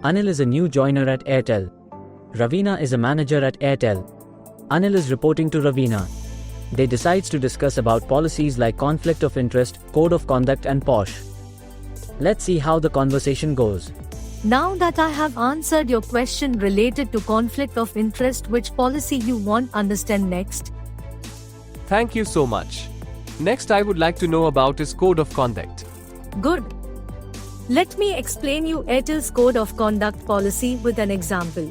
Anil is a new joiner at Airtel. Ravina is a manager at Airtel. Anil is reporting to Ravina. They decides to discuss about policies like conflict of interest, code of conduct and POSH. Let's see how the conversation goes. Now that I have answered your question related to conflict of interest, which policy you want understand next? Thank you so much. Next, I would like to know about his code of conduct. Good. Let me explain you Airtel's code of conduct policy with an example.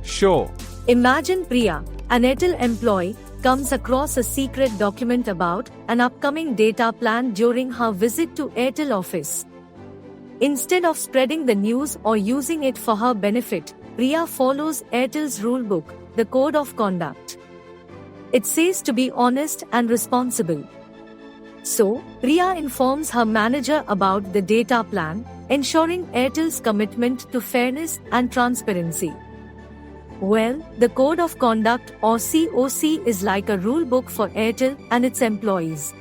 Sure. Imagine Priya, an Airtel employee, comes across a secret document about an upcoming data plan during her visit to Airtel office. Instead of spreading the news or using it for her benefit, Priya follows Airtel's rulebook, the code of conduct. It says to be honest and responsible. So, Priya informs her manager about the data plan, ensuring Airtel's commitment to fairness and transparency. Well, the Code of Conduct or COC is like a rule book for Airtel and its employees.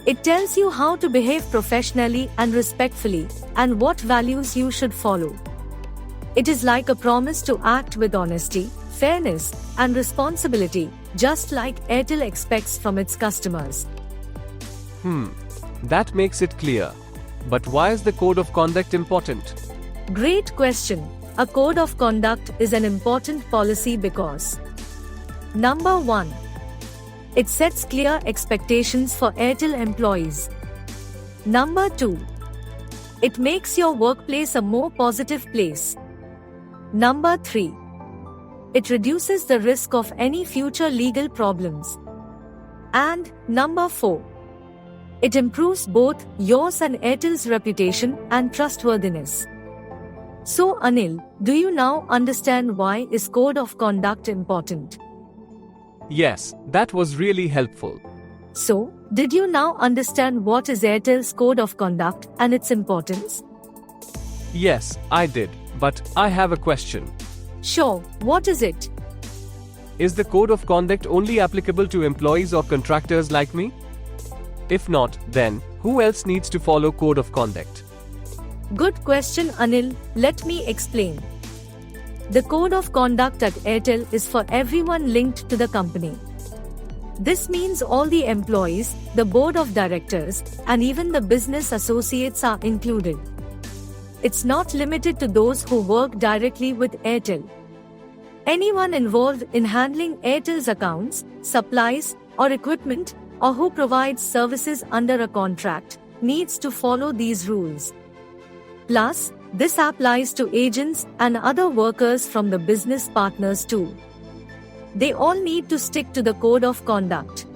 It tells you how to behave professionally and respectfully, and what values you should follow. It is like a promise to act with honesty, fairness, and responsibility, just like Airtel expects from its customers. That makes it clear. But why is the code of conduct important? Great question. A code of conduct is an important policy because Number 1. It sets clear expectations for Airtel employees. Number 2. It makes your workplace a more positive place. Number 3. It reduces the risk of any future legal problems. And Number 4. It improves both yours and Airtel's reputation and trustworthiness. So Anil, do you now understand why is code of conduct important? Yes, that was really helpful. So, did you now understand what is Airtel's code of conduct and its importance? Yes, I did, but I have a question. Sure, what is it? Is the code of conduct only applicable to employees or contractors like me? If not, then who else needs to follow code of conduct? Good question, Anil. Let me explain. The code of conduct at Airtel is for everyone linked to the company. This means all the employees, the board of directors, and even the business associates are included. It's not limited to those who work directly with Airtel. Anyone involved in handling Airtel's accounts, supplies, or equipment, or who provides services under a contract, needs to follow these rules. Plus, this applies to agents and other workers from the business partners too. They all need to stick to the code of conduct.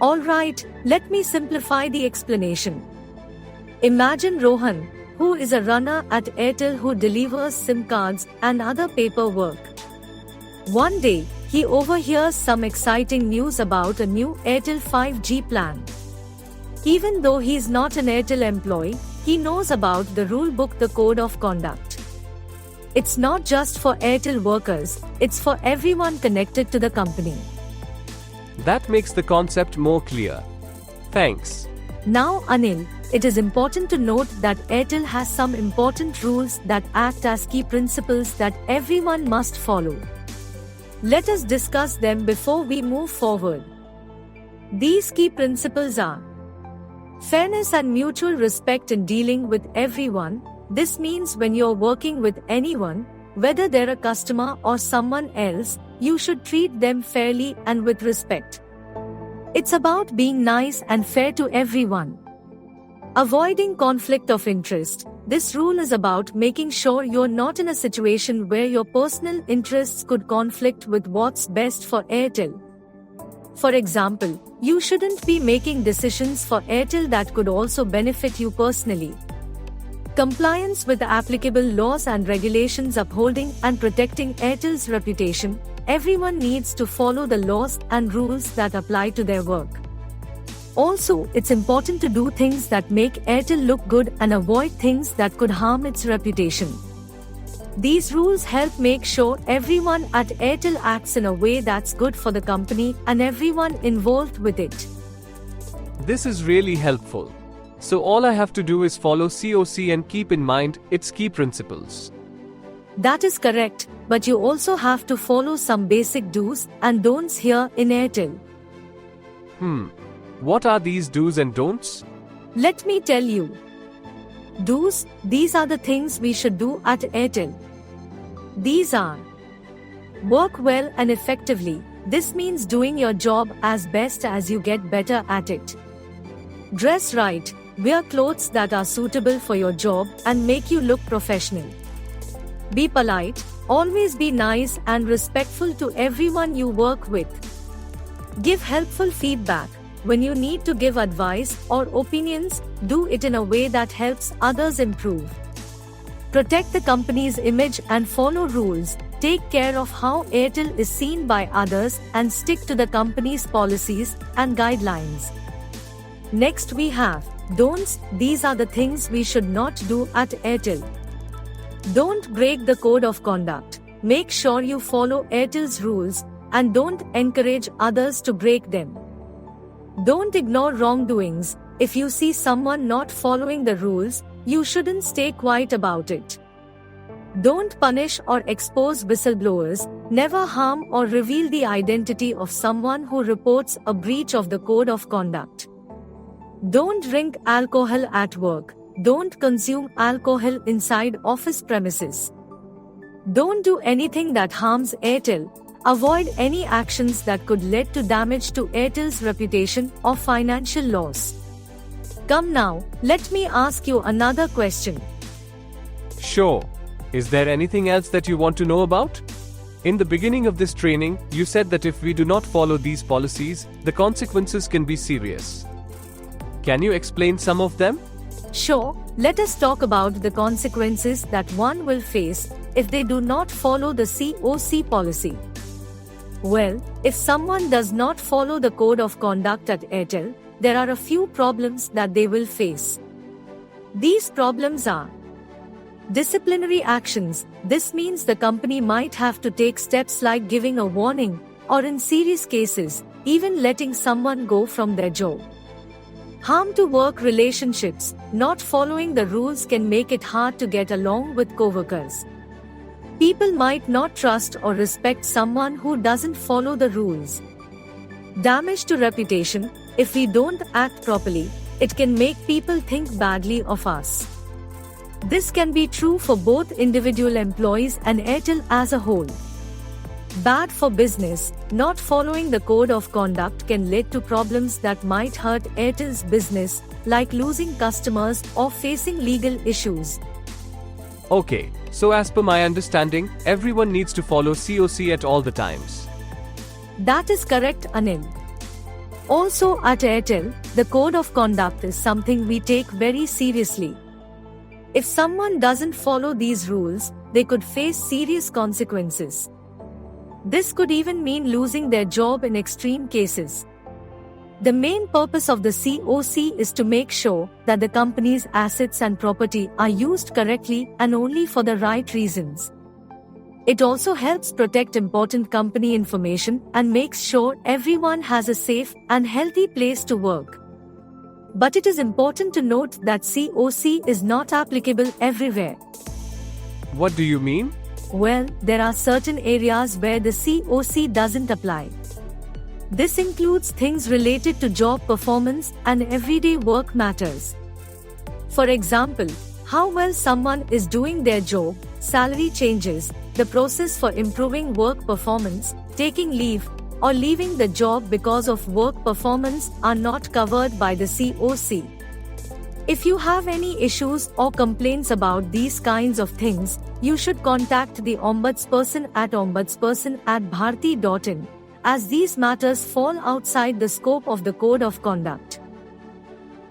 Alright, let me simplify the explanation. Imagine Rohan, who is a runner at Airtel who delivers SIM cards and other paperwork. One day, he overhears some exciting news about a new Airtel 5G plan. Even though he is not an Airtel employee, he knows about the rule book, the code of conduct. It's not just for Airtel workers, it's for everyone connected to the company. That makes the concept more clear. Thanks. Now Anil, it is important to note that Airtel has some important rules that act as key principles that everyone must follow. Let us discuss them before we move forward. These key principles are fairness and mutual respect in dealing with everyone. This means when you're working with anyone, whether they're a customer or someone else, you should treat them fairly and with respect. It's about being nice and fair to everyone. Avoiding conflict of interest. This rule is about making sure you're not in a situation where your personal interests could conflict with what's best for Airtel. For example, you shouldn't be making decisions for Airtel that could also benefit you personally. Compliance with the applicable laws and regulations, upholding and protecting Airtel's reputation. Everyone needs to follow the laws and rules that apply to their work. Also, it's important to do things that make Airtel look good and avoid things that could harm its reputation. These rules help make sure everyone at Airtel acts in a way that's good for the company and everyone involved with it. This is really helpful. So all I have to do is follow COC and keep in mind its key principles. That is correct, but you also have to follow some basic do's and don'ts here in Airtel. What are these do's and don'ts? Let me tell you. Do's, these are the things we should do at Airtel. These are: work well and effectively. This means doing your job as best as you get better at it. Dress right, wear clothes that are suitable for your job and make you look professional. Be polite, always be nice and respectful to everyone you work with. Give helpful feedback. When you need to give advice or opinions, do it in a way that helps others improve. Protect the company's image and follow rules. Take care of how Airtel is seen by others and stick to the company's policies and guidelines. Next we have don'ts. These are the things we should not do at Airtel. Don't break the code of conduct. Make sure you follow Airtel's rules and don't encourage others to break them. Don't ignore wrongdoings. If you see someone not following the rules, you shouldn't stay quiet about it. Don't punish or expose whistleblowers. Never harm or reveal the identity of someone who reports a breach of the code of conduct. Don't drink alcohol at work. Don't consume alcohol inside office premises. Don't do anything that harms Airtel. Avoid any actions that could lead to damage to Airtel's reputation or financial loss. Come now, let me ask you another question. Sure. Is there anything else that you want to know about? In the beginning of this training, you said that if we do not follow these policies, the consequences can be serious. Can you explain some of them? Sure, let us talk about the consequences that one will face if they do not follow the COC policy. Well, if someone does not follow the code of conduct at Airtel, there are a few problems that they will face. These problems are: disciplinary actions. This means the company might have to take steps like giving a warning, or in serious cases, even letting someone go from their job. Harm to work relationships. Not following the rules can make it hard to get along with coworkers. People might not trust or respect someone who doesn't follow the rules. Damage to reputation. If we don't act properly, it can make people think badly of us. This can be true for both individual employees and Airtel as a whole. Bad for business. Not following the code of conduct can lead to problems that might hurt Airtel's business, like losing customers or facing legal issues. Okay, so as per my understanding, everyone needs to follow COC at all the times. That is correct, Anil. Also at Airtel, the code of conduct is something we take very seriously. If someone doesn't follow these rules, they could face serious consequences. This could even mean losing their job in extreme cases. The main purpose of the COC is to make sure that the company's assets and property are used correctly and only for the right reasons. It also helps protect important company information and makes sure everyone has a safe and healthy place to work. But it is important to note that COC is not applicable everywhere. What do you mean? Well, there are certain areas where the COC doesn't apply. This includes things related to job performance and everyday work matters. For example, how well someone is doing their job, salary changes, the process for improving work performance, taking leave, or leaving the job because of work performance are not covered by the COC. If you have any issues or complaints about these kinds of things, you should contact the ombudsperson at ombudsperson@bharti.in, as these matters fall outside the scope of the code of conduct.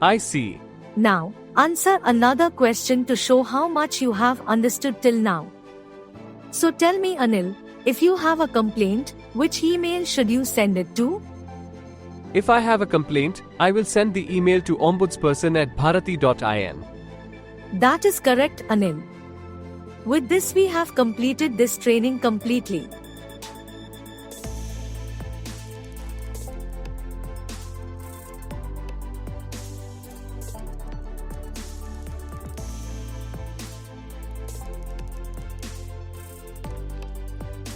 I see. Now, answer another question to show how much you have understood till now. So tell me, Anil, if you have a complaint, which email should you send it to? If I have a complaint, I will send the email to ombudsperson@bharati.in. That is correct, Anil. With this we have completed this training completely.